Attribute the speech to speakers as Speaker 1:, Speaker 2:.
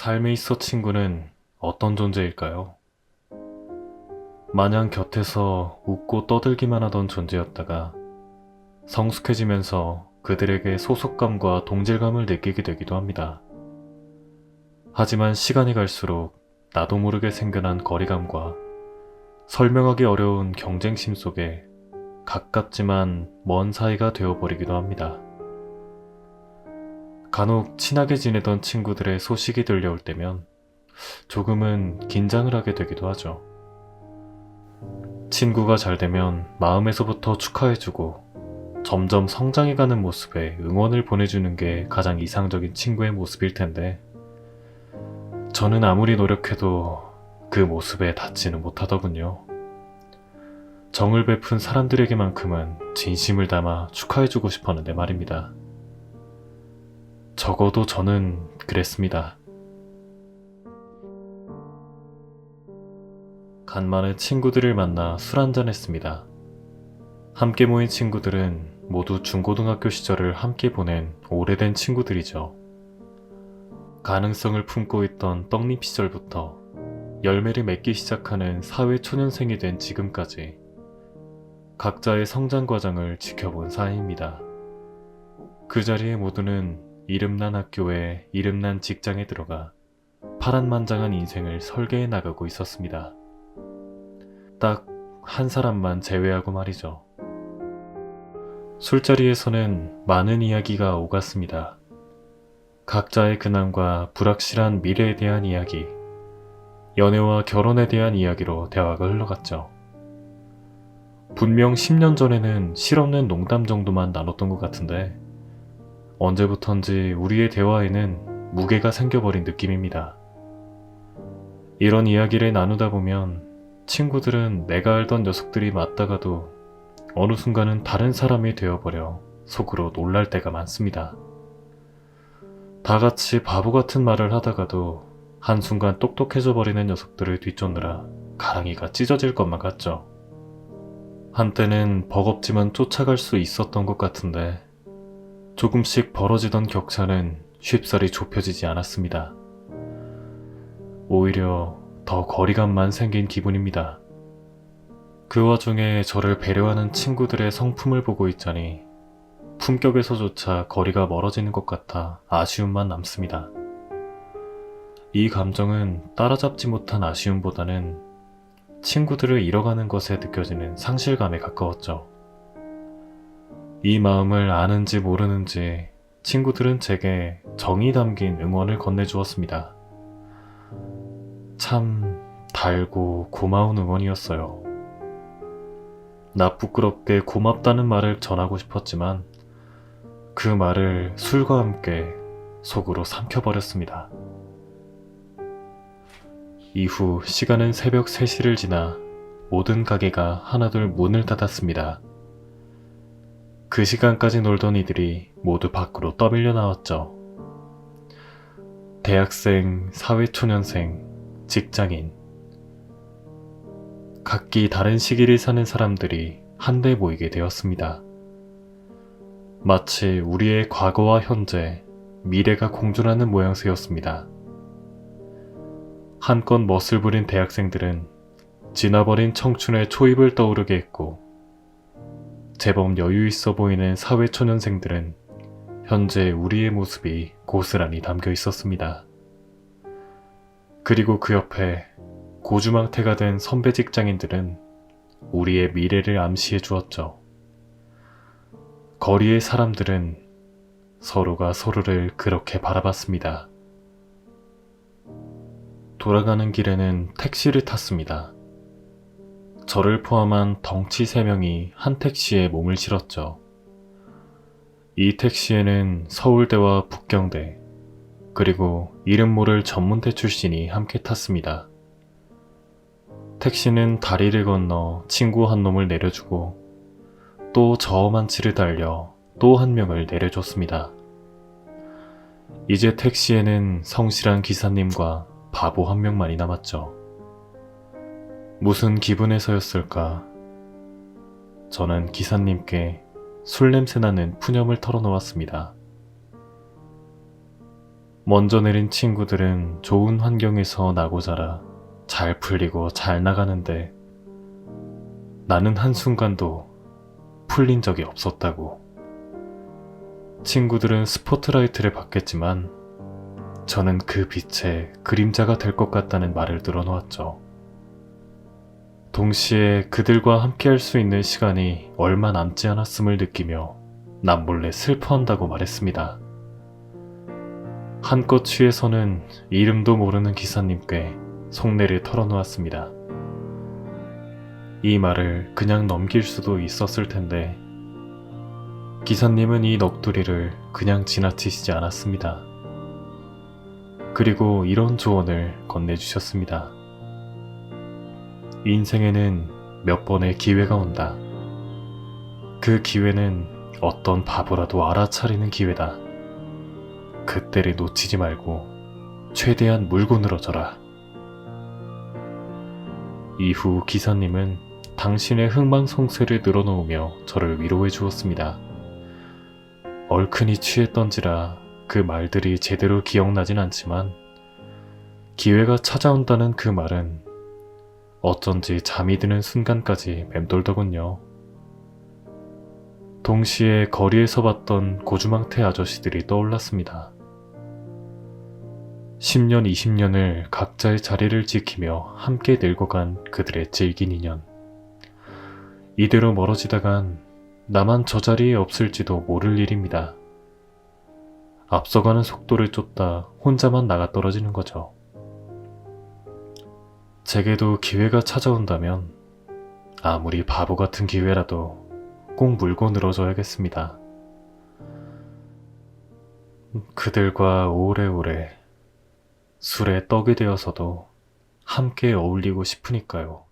Speaker 1: 삶에 있어 친구는 어떤 존재일까요? 마냥 곁에서 웃고 떠들기만 하던 존재였다가 성숙해지면서 그들에게 소속감과 동질감을 느끼게 되기도 합니다. 하지만 시간이 갈수록 나도 모르게 생겨난 거리감과 설명하기 어려운 경쟁심 속에 가깝지만 먼 사이가 되어버리기도 합니다. 간혹 친하게 지내던 친구들의 소식이 들려올 때면 조금은 긴장을 하게 되기도 하죠. 친구가 잘 되면 마음에서부터 축하해주고 점점 성장해가는 모습에 응원을 보내주는 게 가장 이상적인 친구의 모습일 텐데, 저는 아무리 노력해도 그 모습에 닿지는 못하더군요. 정을 베푼 사람들에게만큼은 진심을 담아 축하해주고 싶었는데 말입니다. 적어도 저는 그랬습니다. 간만에 친구들을 만나 술 한잔 했습니다. 함께 모인 친구들은 모두 중고등학교 시절을 함께 보낸 오래된 친구들이죠. 가능성을 품고 있던 떡잎 시절부터 열매를 맺기 시작하는 사회초년생이 된 지금까지 각자의 성장 과정을 지켜본 사이입니다. 그 자리에 모두는 이름난 학교에 이름난 직장에 들어가 파란만장한 인생을 설계해 나가고 있었습니다. 딱 한 사람만 제외하고 말이죠. 술자리에서는 많은 이야기가 오갔습니다. 각자의 근황과 불확실한 미래에 대한 이야기, 연애와 결혼에 대한 이야기로 대화가 흘러갔죠. 분명 10년 전에는 실없는 농담 정도만 나눴던 것 같은데 언제부턴지 우리의 대화에는 무게가 생겨버린 느낌입니다. 이런 이야기를 나누다 보면 친구들은 내가 알던 녀석들이 맞다가도 어느 순간은 다른 사람이 되어버려 속으로 놀랄 때가 많습니다. 다 같이 바보 같은 말을 하다가도 한순간 똑똑해져 버리는 녀석들을 뒤쫓느라 가랑이가 찢어질 것만 같죠. 한때는 버겁지만 쫓아갈 수 있었던 것 같은데 조금씩 벌어지던 격차는 쉽사리 좁혀지지 않았습니다. 오히려 더 거리감만 생긴 기분입니다. 그 와중에 저를 배려하는 친구들의 성품을 보고 있자니 품격에서조차 거리가 멀어지는 것 같아 아쉬움만 남습니다. 이 감정은 따라잡지 못한 아쉬움보다는 친구들을 잃어가는 것에 느껴지는 상실감에 가까웠죠. 이 마음을 아는지 모르는지 친구들은 제게 정이 담긴 응원을 건네주었습니다. 참 달고 고마운 응원이었어요. 나 부끄럽게 고맙다는 말을 전하고 싶었지만 그 말을 술과 함께 속으로 삼켜버렸습니다. 이후 시간은 새벽 3시를 지나 모든 가게가 하나둘 문을 닫았습니다. 그 시간까지 놀던 이들이 모두 밖으로 떠밀려 나왔죠. 대학생, 사회초년생, 직장인, 각기 다른 시기를 사는 사람들이 한데 모이게 되었습니다. 마치 우리의 과거와 현재, 미래가 공존하는 모양새였습니다. 한껏 멋을 부린 대학생들은 지나버린 청춘의 초입을 떠오르게 했고, 제법 여유 있어 보이는 사회초년생들은 현재 우리의 모습이 고스란히 담겨 있었습니다. 그리고 그 옆에 고주망태가 된 선배 직장인들은 우리의 미래를 암시해 주었죠. 거리의 사람들은 서로가 서로를 그렇게 바라봤습니다. 돌아가는 길에는 택시를 탔습니다. 저를 포함한 덩치 3명이 한 택시에 몸을 실었죠. 이 택시에는 서울대와 북경대, 그리고 이름 모를 전문대 출신이 함께 탔습니다. 택시는 다리를 건너 친구 한 놈을 내려주고 또 저 험한 치를 달려 또 한 명을 내려줬습니다. 이제 택시에는 성실한 기사님과 바보 한 명만이 남았죠. 무슨 기분에서였을까? 저는 기사님께 술 냄새 나는 푸념을 털어놓았습니다. 먼저 내린 친구들은 좋은 환경에서 나고 자라 잘 풀리고 잘 나가는데 나는 한순간도 풀린 적이 없었다고. 친구들은 스포트라이트를 받겠지만 저는 그 빛에 그림자가 될 것 같다는 말을 늘어놓았죠. 동시에 그들과 함께할 수 있는 시간이 얼마 남지 않았음을 느끼며 남몰래 슬퍼한다고 말했습니다. 한껏 취해서는 이름도 모르는 기사님께 속내를 털어놓았습니다. 이 말을 그냥 넘길 수도 있었을 텐데 기사님은 이 넋두리를 그냥 지나치시지 않았습니다. 그리고 이런 조언을 건네주셨습니다. 인생에는 몇 번의 기회가 온다. 그 기회는 어떤 바보라도 알아차리는 기회다. 그때를 놓치지 말고 최대한 물고 늘어져라. 이후 기사님은 당신의 흥망성쇠를 늘어놓으며 저를 위로해 주었습니다. 얼큰이 취했던지라 그 말들이 제대로 기억나진 않지만 기회가 찾아온다는 그 말은 어쩐지 잠이 드는 순간까지 맴돌더군요. 동시에 거리에서 봤던 고주망태 아저씨들이 떠올랐습니다. 10년, 20년을 각자의 자리를 지키며 함께 늙어간 그들의 질긴 인연. 이대로 멀어지다간 나만 저 자리에 없을지도 모를 일입니다. 앞서가는 속도를 쫓다 혼자만 나가 떨어지는 거죠. 제게도 기회가 찾아온다면 아무리 바보 같은 기회라도 꼭 물고 늘어져야겠습니다. 그들과 오래오래 술에 떡이 되어서도 함께 어울리고 싶으니까요.